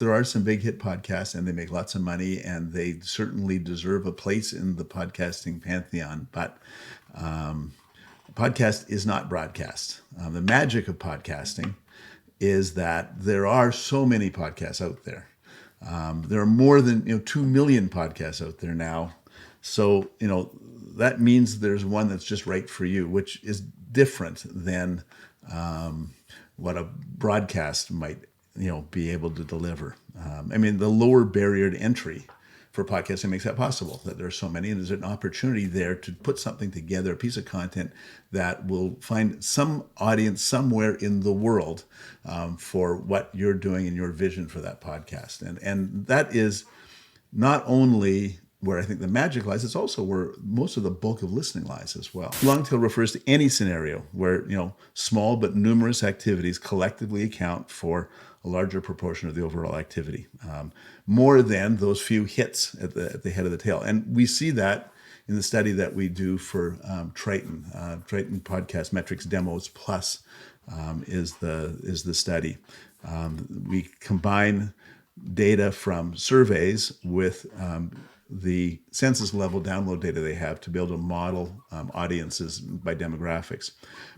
There are some big hit podcasts and they make lots of money and they certainly deserve a place in the podcasting pantheon. But podcast is not broadcast. The magic of podcasting is that there are so many podcasts out there. There are more than 2 million podcasts out there now. So, that means there's one that's just right for you, which is different than what a broadcast might, be able to deliver. The lower barrier to entry for podcasting makes that possible, that there are so many, and there's an opportunity there to put something together, a piece of content that will find some audience somewhere in the world for what you're doing and your vision for that podcast. And that is not only where I think the magic lies, it's also where most of the bulk of listening lies as well. Long tail refers to any scenario where, small but numerous activities collectively account for a larger proportion of the overall activity, more than those few hits at the head of the tail. And we see that in the study that we do for Triton. Triton Podcast Metrics Demos Plus is the study. We combine data from surveys with the census level download data they have to be able to model audiences by demographics.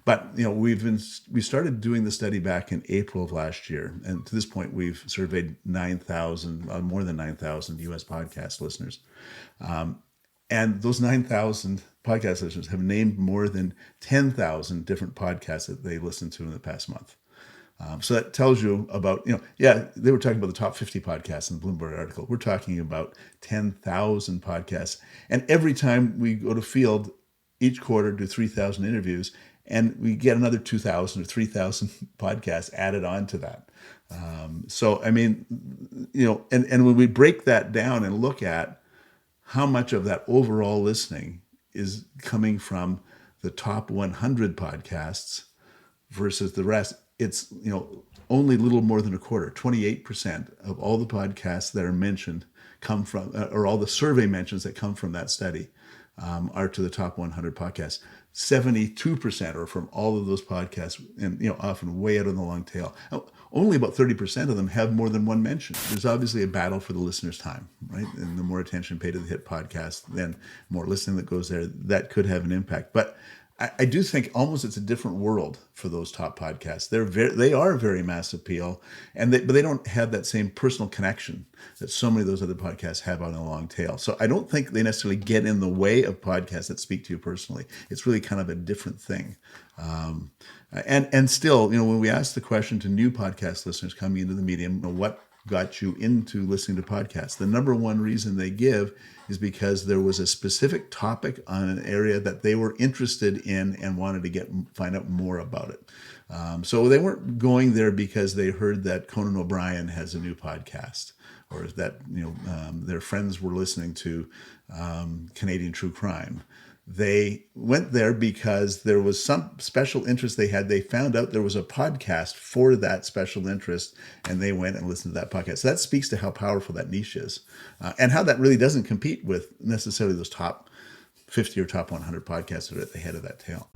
But we started doing the study back in April of last year, and to this point we've surveyed more than 9,000 U.S. podcast listeners, and those 9,000 podcast listeners have named more than 10,000 different podcasts that they listened to in the past month. So that tells you about, they were talking about the top 50 podcasts in the Bloomberg article. We're talking about 10,000 podcasts. And every time we go to field, each quarter do 3,000 interviews, and we get another 2,000 or 3,000 podcasts added on to that. And when we break that down and look at how much of that overall listening is coming from the top 100 podcasts versus the rest, it's only a little more than a quarter. 28% of all the podcasts that are mentioned come from, or all the survey mentions that come from that study are to the top 100 podcasts. 72% are from all of those podcasts, and often way out on the long tail. Only about 30% of them have more than one mention. There's obviously a battle for the listener's time, right? And the more attention paid to the hit podcast, then more listening that goes there. That could have an impact, but I do think almost it's a different world for those top podcasts. They are very mass appeal, but they don't have that same personal connection that so many of those other podcasts have on a long tail. So I don't think they necessarily get in the way of podcasts that speak to you personally. It's really kind of a different thing. And still, when we ask the question to new podcast listeners coming into the medium, what got you into listening to podcasts? The number one reason they give is because there was a specific topic on an area that they were interested in and wanted to find out more about it. So they weren't going there because they heard that Conan O'Brien has a new podcast, or that their friends were listening to Canadian true crime. They went there because there was some special interest they had. They found out there was a podcast for that special interest, and they went and listened to that podcast. So that speaks to how powerful that niche is, and how that really doesn't compete with necessarily those top 50 or top 100 podcasts that are at the head of that tail.